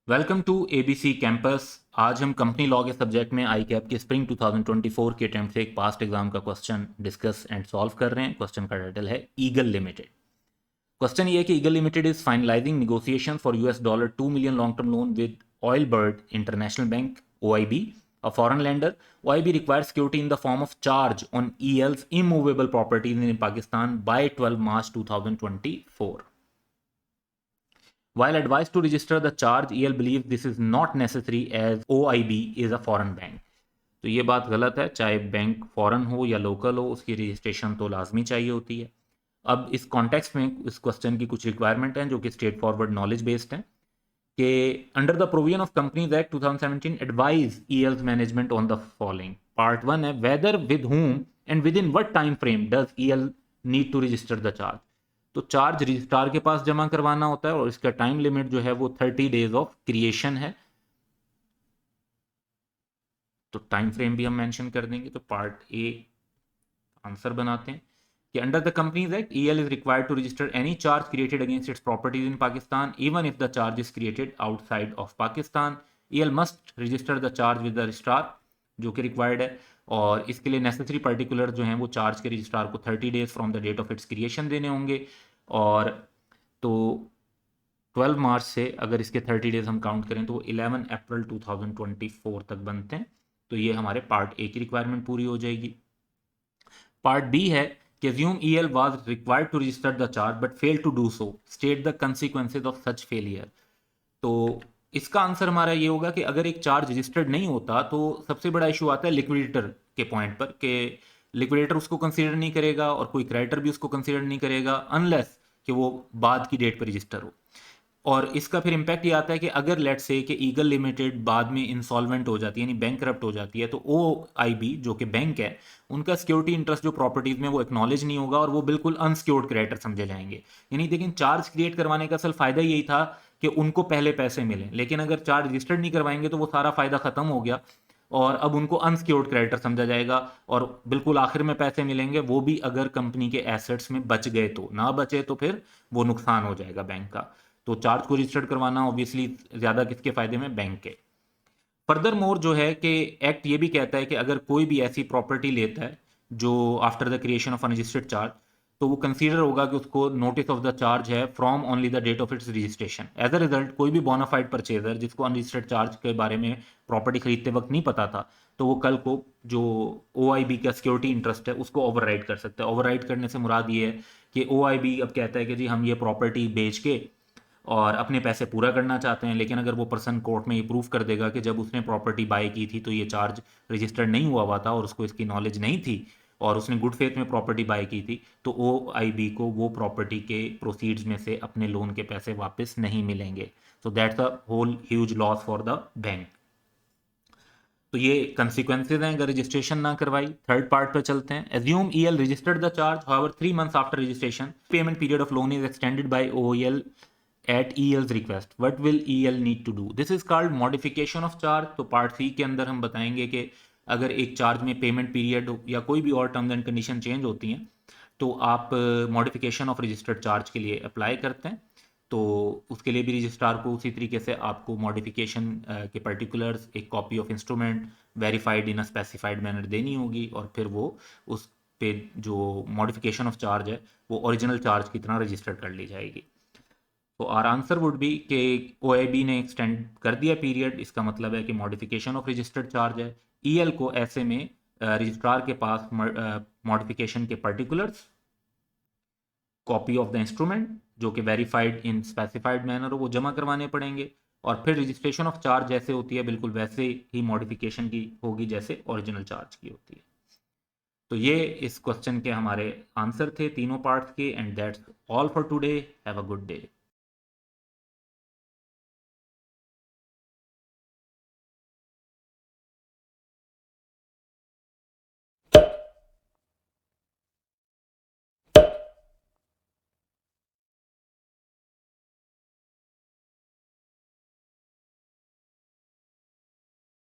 Welcome to ABC campus. आज हम company law के सब्जेक्ट में आई कैप के स्प्रिंग 2024 के अटेम्प्ट से एक पास्ट एग्जाम का क्वेश्चन डिस्कस एंड सॉल्व कर रहे हैं। क्वेश्चन का टाइटल है ईगल लिमिटेड। क्वेश्चन ये है कि Eagle Limited is finalising negotiation for $2 million long term loan with Oil Bird International Bank OIB, a foreign lender. OIB requires security in the form of charge on EL's immovable properties in Pakistan by 12 March 2024. While advised to register the charge, EL believes this is not necessary as OIB is a foreign bank. तो ये बात गलत है। चाहे bank foreign हो या local हो, उसकी रजिस्ट्रेशन तो लाजमी चाहिए होती है। अब इस कॉन्टेक्स्ट में इस क्वेश्चन की कुछ रिक्वायरमेंट हैं जो कि स्ट्रेट फॉरवर्ड नॉलेज बेस्ड हैं कि under the provision of Companies Act 2017 advise EL's management on the following. Part 1 है whether with whom and within what time frame does EL need to register the charge. तो charge registrar के पास जमा करवाना होता है और इसका टाइम लिमिट जो है वो 30 डेज ऑफ क्रिएशन है। तो टाइम फ्रेम भी हम मेंशन कर देंगे। तो पार्ट ए आंसर बनाते हैं कि under the Companies Act EL is required to register any charge created against its properties in Pakistan even if the charge is created outside of Pakistan. EL must register the charge with the registrar, जो कि required है। और इसके लिए necessary particular जो हैं वो charge के रजिस्ट्रार को 30 days from the date of its creation देने होंगे। और तो 12 मार्च से अगर इसके 30 डेज हम काउंट करें तो 11 अप्रैल 2024 तक बनते हैं। तो ये हमारे पार्ट ए की रिक्वायरमेंट पूरी हो जाएगी। पार्ट बी है कि assume EL was required to register the charge but failed to do so. State the consequences of such failure. तो इसका आंसर हमारा ये होगा कि अगर एक चार्ज रजिस्टर्ड नहीं होता तो सबसे बड़ा इशू आता है लिक्विडेटर के पॉइंट पर कि लिक्विडेटर उसको कंसीडर नहीं करेगा और कोई क्रेडिटर भी उसको कंसीडर नहीं करेगा अनलेस कि वो बाद की डेट पर रजिस्टर हो। और इसका फिर इम्पैक्ट ये आता है कि अगर लेट से कि ईगल लिमिटेड बाद में इंसॉल्वेंट हो जाती है यानी बैंक करप्ट हो जाती है तो OIB जो कि बैंक है उनका सिक्योरिटी इंटरेस्ट जो प्रॉपर्टीज में वो एक्नॉलेज नहीं होगा और वो बिल्कुल अनसिक्योर्ड क्रेडिटर समझे जाएंगे। यानी लेकिन चार्ज क्रिएट करवाने का असल फायदा यही था कि उनको पहले पैसे मिले, लेकिन अगर चार्ज रजिस्टर्ड नहीं करवाएंगे तो वो सारा फायदा खत्म हो गया और अब उनको अनसिक्योर्ड क्रेडिटर समझा जाएगा और बिल्कुल आखिर में पैसे मिलेंगे, वो भी अगर कंपनी के एसेट्स में बच गए। तो ना बचे तो फिर वो नुकसान हो जाएगा बैंक का। तो चार्ज को रजिस्टर्ड करवाना ऑब्वियसली ज़्यादा किसके फ़ायदे में, बैंक के। फर्दर मोर जो है कि एक्ट ये भी कहता है कि अगर कोई भी ऐसी प्रॉपर्टी लेता है जो after the creation of unregistered charge तो वो कंसीडर होगा कि उसको नोटिस ऑफ द चार्ज है from only the date of its registration. As a result कोई भी बोनाफाइड परचेजर जिसको अनरजिस्टर्ड चार्ज के बारे में प्रॉपर्टी खरीदते वक्त नहीं पता था तो वो कल को जो OIB का सिक्योरिटी इंटरेस्ट है उसको ओवरराइड कर सकता है। ओवरराइड करने से मुराद ये है कि OIB अब कहता है कि जी हम ये प्रॉपर्टी बेच के और अपने पैसे पूरा करना चाहते हैं, लेकिन अगर वो पर्सन कोर्ट में ये प्रूव कर देगा कि जब उसने प्रॉपर्टी बाय की थी तो ये चार्ज रजिस्टर्ड नहीं हुआ था और उसको इसकी नॉलेज नहीं थी और उसने गुड फेथ में प्रॉपर्टी बाय की थी, तो OIB को वो प्रॉपर्टी के प्रोसीड्स में से अपने लोन के पैसे वापस नहीं मिलेंगे। So that's a whole huge loss for the bank. तो ये कंसिक्वेंसेज हैं अगर रजिस्ट्रेशन ना करवाई। थर्ड पार्ट पर चलते हैं। Assume EL registered the charge however 3 months after registration payment period of loan is extended by OEL at EL's request. What will EL need to do? This is called modification of charge. तो part सी के अंदर हम बताएंगे कि अगर एक charge में payment period या कोई भी और टर्म्स एंड कंडीशन चेंज होती हैं तो आप मॉडिफिकेशन ऑफ रजिस्टर्ड चार्ज के लिए अप्लाई करते हैं। तो उसके लिए भी रजिस्ट्रार को उसी तरीके से आपको मॉडिफिकेशन के पर्टिकुलर्स, एक copy of instrument verified in a specified manner देनी होगी और फिर वो उस पे जो मॉडिफिकेशन ऑफ चार्ज है वो ओरिजिनल चार्ज की तरह रजिस्टर कर ली जाएगी। तो आर आंसर वुड बी कि OIB ने एक्सटेंड कर दिया पीरियड, इसका मतलब है कि मॉडिफिकेशन ऑफ रजिस्टर्ड चार्ज है। EL को ऐसे में रजिस्ट्रार के पास मॉडिफिकेशन के particulars, copy of the instrument जो कि वेरीफाइड इन स्पेसिफाइड मैनर हो वो जमा करवाने पड़ेंगे और फिर रजिस्ट्रेशन ऑफ चार्ज जैसे होती है बिल्कुल वैसे ही मॉडिफिकेशन की होगी जैसे ओरिजिनल चार्ज की होती है। तो ये इस क्वेश्चन के हमारे आंसर थे तीनों पार्ट्स के। And that's all for today. Have a good day.